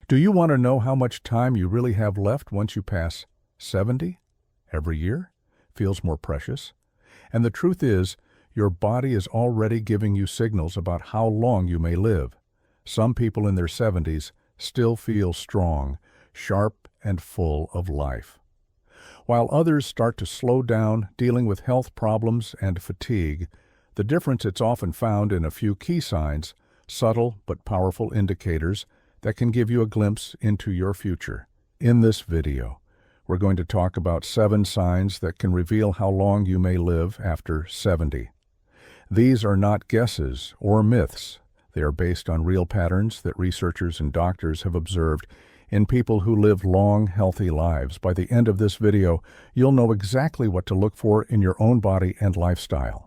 Do you want to know how much time you really have left once you pass 70? Every year feels more precious. And the truth is, your body is already giving you signals about how long you may live. Some people in their 70s still feel strong, sharp, and full of life, while others start to slow down, dealing with health problems and fatigue. The difference is often found in a few key signs, subtle but powerful indicators that can give you a glimpse into your future. In this video, we're going to talk about 7 signs that can reveal how long you may live after 70. These are not guesses or myths. They are based on real patterns that researchers and doctors have observed in people who live long, healthy lives. By the end of this video, you'll know exactly what to look for in your own body and lifestyle.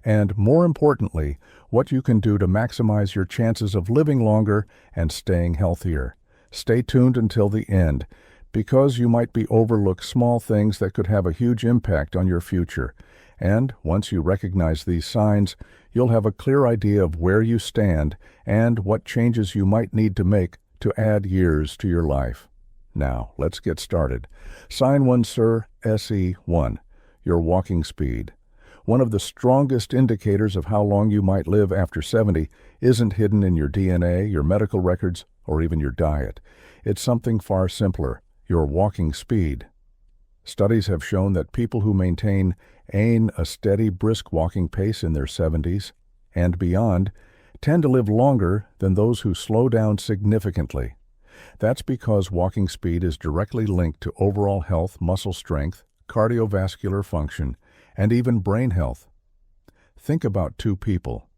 And more importantly, what you can do to maximize your chances of living longer and staying healthier. Stay tuned until the end, because you might be overlook small things that could have a huge impact on your future. And once you recognize these signs, you'll have a clear idea of where you stand and what changes you might need to make to add years to your life. Now, let's get started. Sign 1, sir, SE1, your walking speed. One of the strongest indicators of how long you might live after 70 isn't hidden in your DNA, your medical records, or even your diet. It's something far simpler, your walking speed. Studies have shown that people who maintain a steady, brisk walking pace in their 70s and beyond tend to live longer than those who slow down significantly. That's because walking speed is directly linked to overall health, muscle strength, cardiovascular function, and even brain health. Think about 2 people.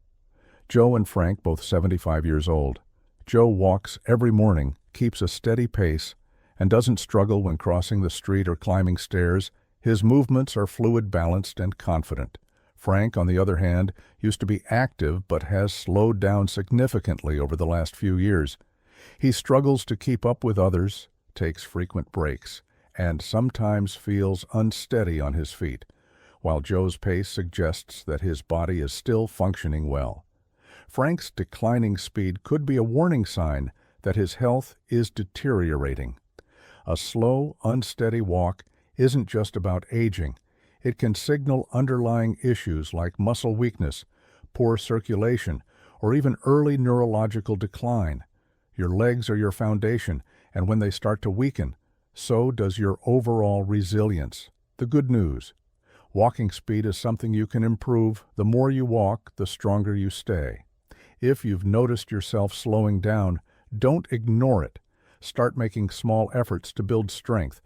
Joe and Frank, both 75 years old. Joe walks every morning, keeps a steady pace, and doesn't struggle when crossing the street or climbing stairs. His movements are fluid, balanced, and confident. Frank, on the other hand, used to be active but has slowed down significantly over the last few years. He struggles to keep up with others, takes frequent breaks, and sometimes feels unsteady on his feet, while Joe's pace suggests that his body is still functioning well. Frank's declining speed could be a warning sign that his health is deteriorating. A slow, unsteady walk isn't just about aging. It can signal underlying issues like muscle weakness, poor circulation, or even early neurological decline. Your legs are your foundation, and when they start to weaken, so does your overall resilience. The good news: walking speed is something you can improve. The more you walk, the stronger you stay. If you've noticed yourself slowing down, don't ignore it. Start making small efforts to build strength,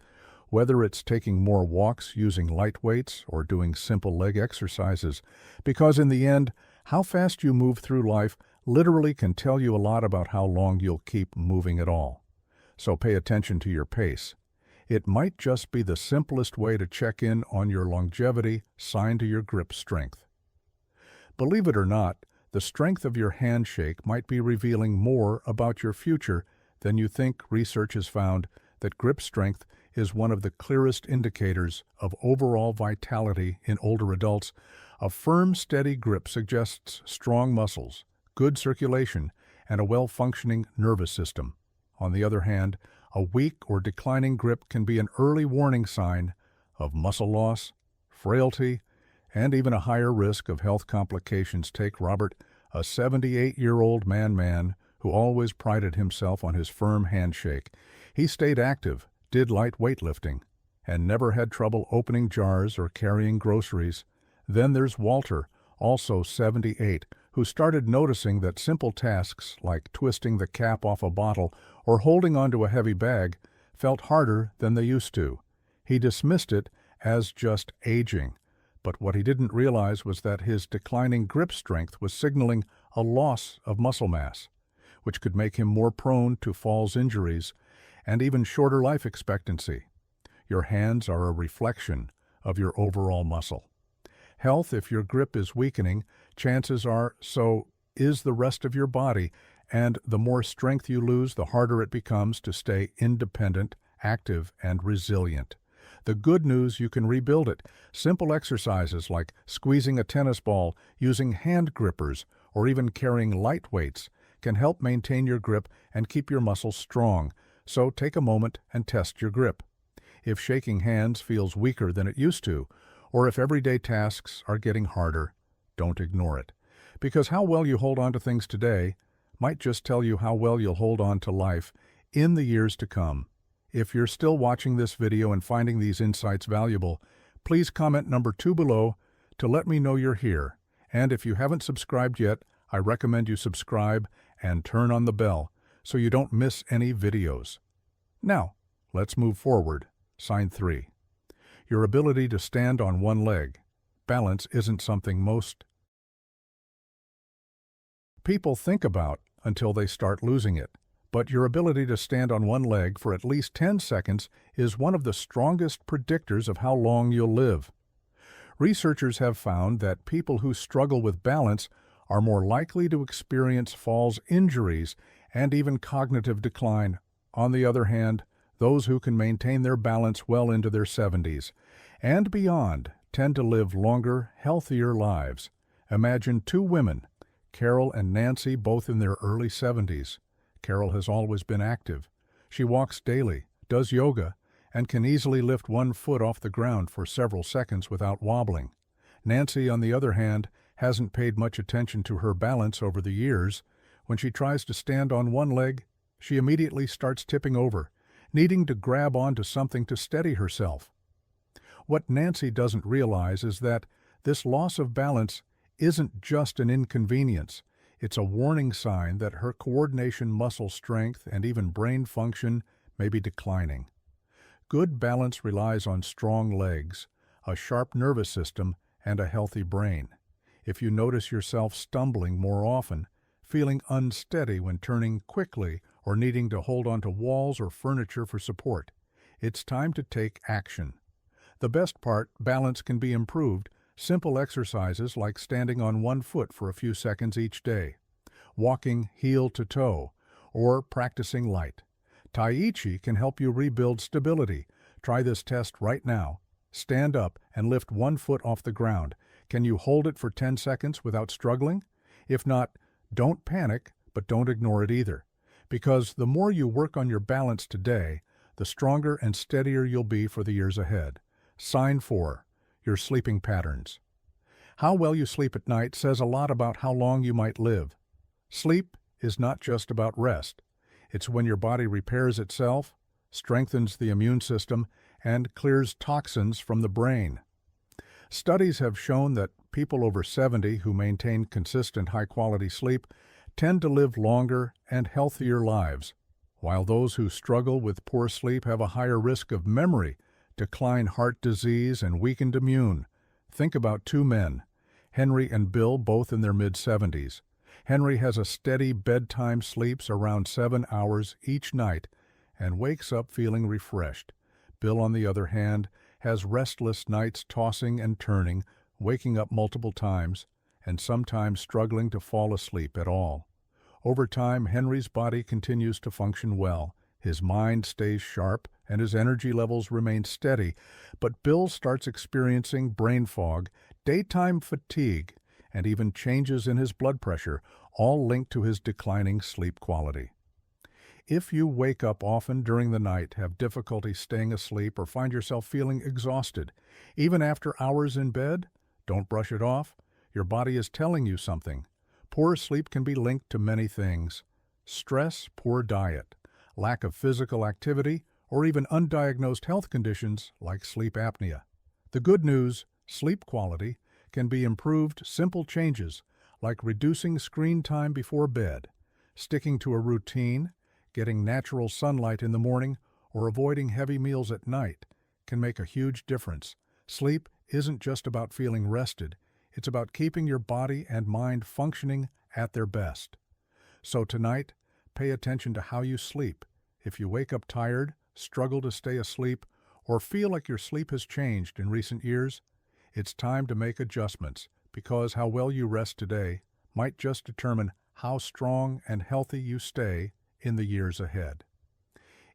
whether it's taking more walks, using light weights, or doing simple leg exercises, because in the end, how fast you move through life literally can tell you a lot about how long you'll keep moving at all. So pay attention to your pace. It might just be the simplest way to check in on your longevity, sign to your grip strength. Believe it or not, the strength of your handshake might be revealing more about your future than you think. Research has found that grip strength is one of the clearest indicators of overall vitality in older adults. A firm, steady grip suggests strong muscles, good circulation, and a well-functioning nervous system. On the other hand, a weak or declining grip can be an early warning sign of muscle loss, frailty, and even a higher risk of health complications. Take Robert, a 78-year-old man who always prided himself on his firm handshake. He stayed active, did light weightlifting, and never had trouble opening jars or carrying groceries. Then there's Walter, also 78, who started noticing that simple tasks like twisting the cap off a bottle or holding onto a heavy bag felt harder than they used to. He dismissed it as just aging, but what he didn't realize was that his declining grip strength was signaling a loss of muscle mass, which could make him more prone to falls, injuries, and even shorter life expectancy. Your hands are a reflection of your overall muscle health. If your grip is weakening, chances are so is the rest of your body, and the more strength you lose, the harder it becomes to stay independent, active, and resilient. The good news: you can rebuild it. Simple exercises like squeezing a tennis ball, using hand grippers, or even carrying light weights can help maintain your grip and keep your muscles strong, so take a moment and test your grip. If shaking hands feels weaker than it used to, or if everyday tasks are getting harder, don't ignore it. Because how well you hold on to things today might just tell you how well you'll hold on to life in the years to come. If you're still watching this video and finding these insights valuable, please comment number 2 below to let me know you're here. And if you haven't subscribed yet, I recommend you subscribe and turn on the bell so you don't miss any videos. Now, let's move forward. Sign 3. Your ability to stand on one leg. Balance isn't something most people think about until they start losing it. But your ability to stand on one leg for at least 10 seconds is one of the strongest predictors of how long you'll live. Researchers have found that people who struggle with balance are more likely to experience falls injuries and even cognitive decline. On the other hand, those who can maintain their balance well into their 70s and beyond tend to live longer, healthier lives. Imagine 2 women, Carol and Nancy, both in their early 70s. Carol has always been active. She walks daily, does yoga, and can easily lift one foot off the ground for several seconds without wobbling. Nancy, on the other hand, hasn't paid much attention to her balance over the years. When she tries to stand on one leg, she immediately starts tipping over, needing to grab onto something to steady herself. What Nancy doesn't realize is that this loss of balance isn't just an inconvenience. It's a warning sign that her coordination, muscle strength, and even brain function may be declining. Good balance relies on strong legs, a sharp nervous system, and a healthy brain. If you notice yourself stumbling more often, feeling unsteady when turning quickly, or needing to hold onto walls or furniture for support, it's time to take action. The best part, balance can be improved. Simple exercises like standing on one foot for a few seconds each day, walking heel to toe, or practicing light. Tai Chi can help you rebuild stability. Try this test right now. Stand up and lift one foot off the ground. Can you hold it for 10 seconds without struggling? If not, don't panic, but don't ignore it either. Because the more you work on your balance today, the stronger and steadier you'll be for the years ahead. Sign 4. Your sleeping patterns. How well you sleep at night says a lot about how long you might live. Sleep is not just about rest. It's when your body repairs itself, strengthens the immune system, and clears toxins from the brain. Studies have shown that people over 70 who maintain consistent high-quality sleep tend to live longer and healthier lives, while those who struggle with poor sleep have a higher risk of memory, decline, heart disease, and weakened immune. Think about 2 men, Henry and Bill, both in their mid-70s. Henry has a steady bedtime, sleeps around 7 hours each night, and wakes up feeling refreshed. Bill, on the other hand, has restless nights, tossing and turning, waking up multiple times, and sometimes struggling to fall asleep at all. Over time, Henry's body continues to function well. His mind stays sharp, and his energy levels remain steady, but Bill starts experiencing brain fog, daytime fatigue, and even changes in his blood pressure, all linked to his declining sleep quality. If you wake up often during the night, have difficulty staying asleep, or find yourself feeling exhausted, even after hours in bed, don't brush it off. Your body is telling you something. Poor sleep can be linked to many things: stress, poor diet, lack of physical activity, or even undiagnosed health conditions like sleep apnea. The good news, sleep quality, can be improved. Simple changes like reducing screen time before bed, sticking to a routine, getting natural sunlight in the morning, or avoiding heavy meals at night can make a huge difference. Sleep isn't just about feeling rested, it's about keeping your body and mind functioning at their best. So tonight, pay attention to how you sleep. If you wake up tired, struggle to stay asleep, or feel like your sleep has changed in recent years, it's time to make adjustments, because how well you rest today might just determine how strong and healthy you stay in the years ahead.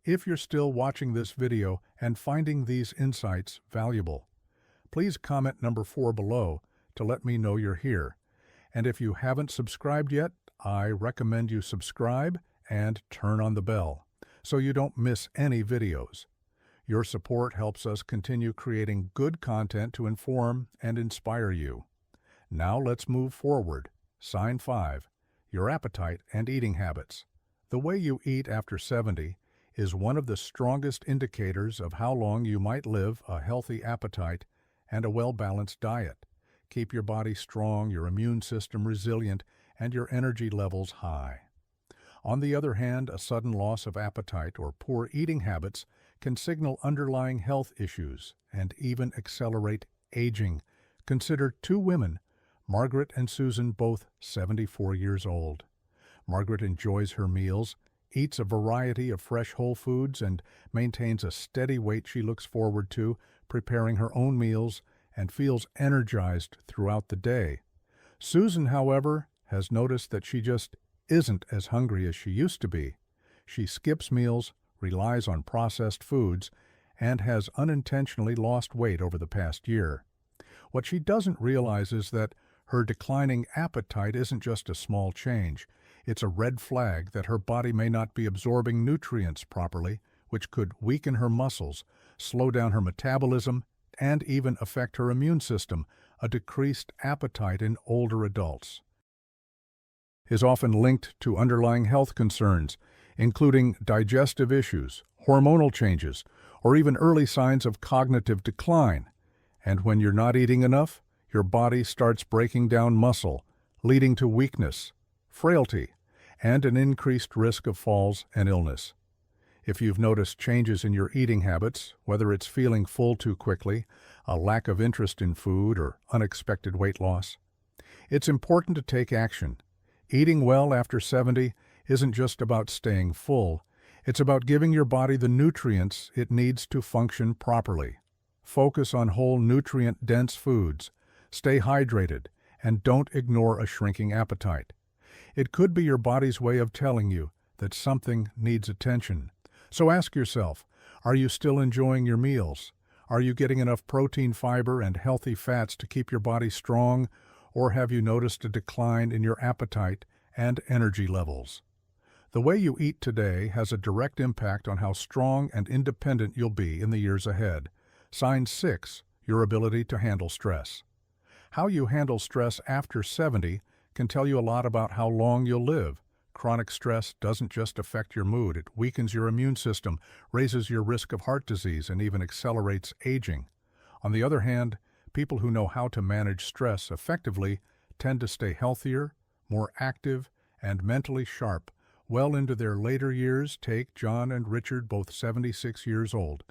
If you're still watching this video and finding these insights valuable, please comment number 4 below to let me know you're here. And if you haven't subscribed yet, I recommend you subscribe and turn on the bell so you don't miss any videos. Your support helps us continue creating good content to inform and inspire you. Now let's move forward. Sign 5. Your appetite and eating habits. The way you eat after 70 is one of the strongest indicators of how long you might live a healthy appetite and a well-balanced diet. Keep your body strong, your immune system resilient, and your energy levels high. On the other hand, a sudden loss of appetite or poor eating habits can signal underlying health issues and even accelerate aging. Consider two women, Margaret and Susan, both 74 years old. Margaret enjoys her meals, eats a variety of fresh whole foods, and maintains a steady weight she looks forward to, preparing her own meals, and feels energized throughout the day. Susan, however, has noticed that she just isn't as hungry as she used to be. She skips meals, relies on processed foods, and has unintentionally lost weight over the past year. What she doesn't realize is that her declining appetite isn't just a small change. It's a red flag that her body may not be absorbing nutrients properly, which could weaken her muscles, slow down her metabolism, and even affect her immune system. A decreased appetite in older adults is often linked to underlying health concerns, including digestive issues, hormonal changes, or even early signs of cognitive decline. And when you're not eating enough, your body starts breaking down muscle, leading to weakness, frailty, and an increased risk of falls and illness. If you've noticed changes in your eating habits, whether it's feeling full too quickly, a lack of interest in food, or unexpected weight loss, it's important to take action. Eating well after 70 isn't just about staying full. It's about giving your body the nutrients it needs to function properly. Focus on whole nutrient-dense foods. Stay hydrated, and don't ignore a shrinking appetite. It could be your body's way of telling you that something needs attention. So ask yourself, are you still enjoying your meals? Are you getting enough protein, fiber, and healthy fats to keep your body strong? Or have you noticed a decline in your appetite and energy levels? The way you eat today has a direct impact on how strong and independent you'll be in the years ahead. Sign 6, your ability to handle stress. How you handle stress after 70 can tell you a lot about how long you'll live. Chronic stress doesn't just affect your mood, it weakens your immune system, raises your risk of heart disease, and even accelerates aging. On the other hand, people who know how to manage stress effectively tend to stay healthier, more active, and mentally sharp well into their later years. Take John and Richard, both 76 years old.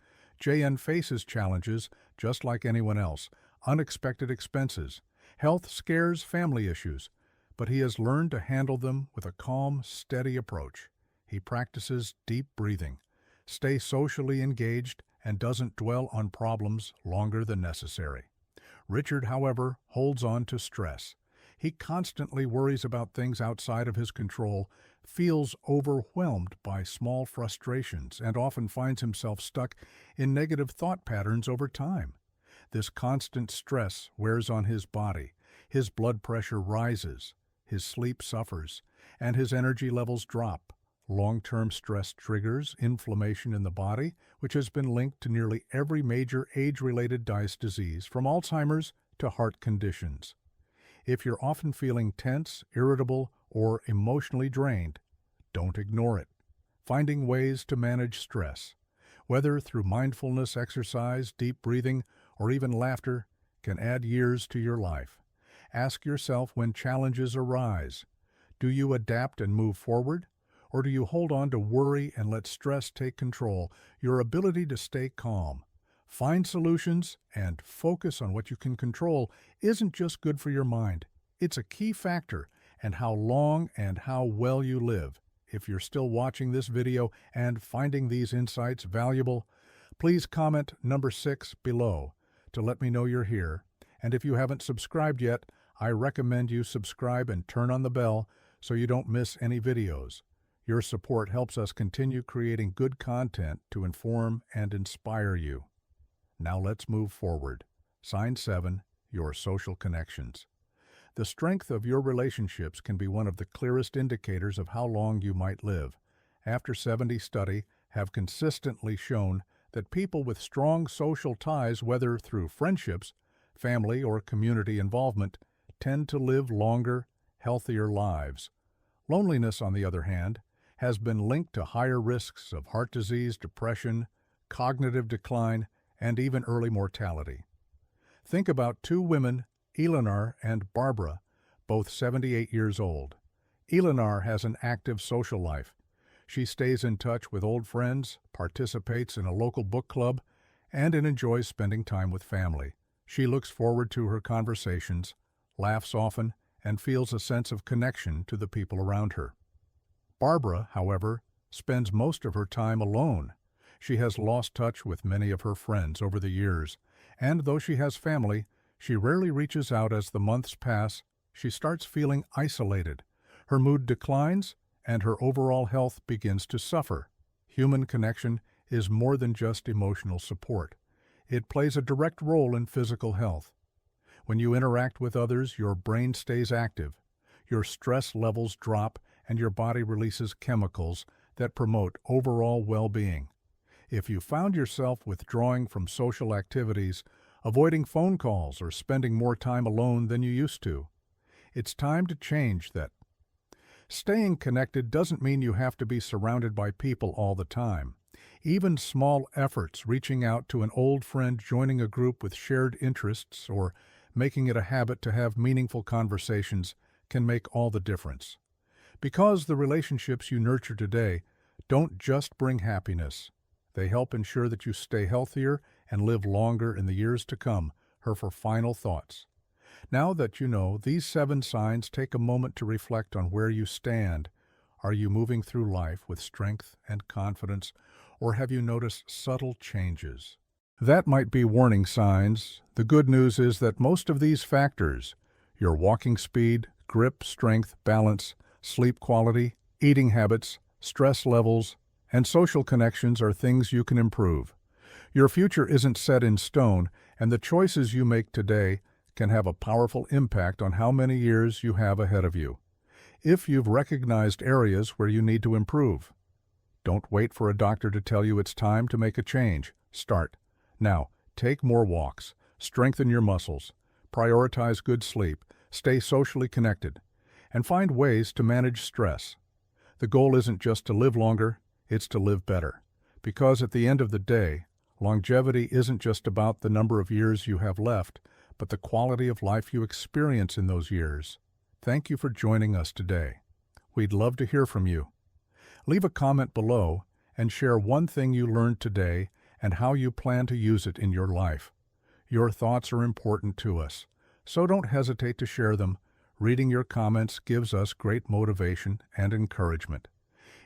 JN faces challenges just like anyone else, unexpected expenses, health scares, family issues, but he has learned to handle them with a calm, steady approach. He practices deep breathing, stays socially engaged, and doesn't dwell on problems longer than necessary. Richard, however, holds on to stress. He constantly worries about things outside of his control, feels overwhelmed by small frustrations, and often finds himself stuck in negative thought patterns over time. This constant stress wears on his body. His blood pressure rises, his sleep suffers, and his energy levels drop. Long-term stress triggers inflammation in the body, which has been linked to nearly every major age-related disease, from Alzheimer's to heart conditions. If you're often feeling tense, irritable, or emotionally drained, don't ignore it. Finding ways to manage stress, whether through mindfulness, exercise, deep breathing, or even laughter, can add years to your life. Ask yourself when challenges arise, do you adapt and move forward? Or do you hold on to worry and let stress take control? Your ability to stay calm, find solutions, and focus on what you can control isn't just good for your mind. It's a key factor in how long and how well you live. If you're still watching this video and finding these insights valuable, please comment number 6 below to let me know you're here. And if you haven't subscribed yet, I recommend you subscribe and turn on the bell so you don't miss any videos. Your support helps us continue creating good content to inform and inspire you. Now let's move forward. Sign 7, your social connections. The strength of your relationships can be one of the clearest indicators of how long you might live. After 70 studies have consistently shown that people with strong social ties, whether through friendships, family, or community involvement, tend to live longer, healthier lives. Loneliness, on the other hand, has been linked to higher risks of heart disease, depression, cognitive decline, and even early mortality. Think about two women, Eleanor and Barbara, both 78 years old. Eleanor has an active social life. She stays in touch with old friends, participates in a local book club, and enjoys spending time with family. She looks forward to her conversations, laughs often, and feels a sense of connection to the people around her. Barbara, however, spends most of her time alone. She has lost touch with many of her friends over the years, and though she has family, she rarely reaches out. As the months pass, she starts feeling isolated. Her mood declines, and her overall health begins to suffer. Human connection is more than just emotional support. It plays a direct role in physical health. When you interact with others, your brain stays active, your stress levels drop, and your body releases chemicals that promote overall well-being. If you found yourself withdrawing from social activities, avoiding phone calls, or spending more time alone than you used to, it's time to change that. Staying connected doesn't mean you have to be surrounded by people all the time. Even small efforts, reaching out to an old friend, joining a group with shared interests, or making it a habit to have meaningful conversations, can make all the difference. Because the relationships you nurture today don't just bring happiness. They help ensure that you stay healthier and live longer in the years to come. Her final thoughts. Now that you know these 7 signs, take a moment to reflect on where you stand. Are you moving through life with strength and confidence, or have you noticed subtle changes? That might be warning signs. The good news is that most of these factors, your walking speed, grip, strength, balance, sleep quality, eating habits, stress levels, and social connections, are things you can improve. Your future isn't set in stone, and the choices you make today can have a powerful impact on how many years you have ahead of you. If you've recognized areas where you need to improve, don't wait for a doctor to tell you it's time to make a change. Start now. Take more walks, strengthen your muscles, prioritize good sleep, stay socially connected, and find ways to manage stress. The goal isn't just to live longer, it's to live better. Because at the end of the day, longevity isn't just about the number of years you have left, but the quality of life you experience in those years. Thank you for joining us today. We'd love to hear from you. Leave a comment below and share one thing you learned today and how you plan to use it in your life. Your thoughts are important to us, so don't hesitate to share them. Reading your comments gives us great motivation and encouragement.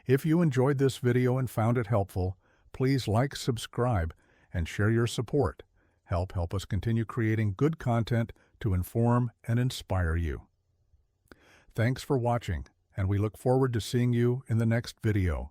If you enjoyed this video and found it helpful, please like, subscribe, and share your support. Help us continue creating good content to inform and inspire you. Thanks for watching, and we look forward to seeing you in the next video.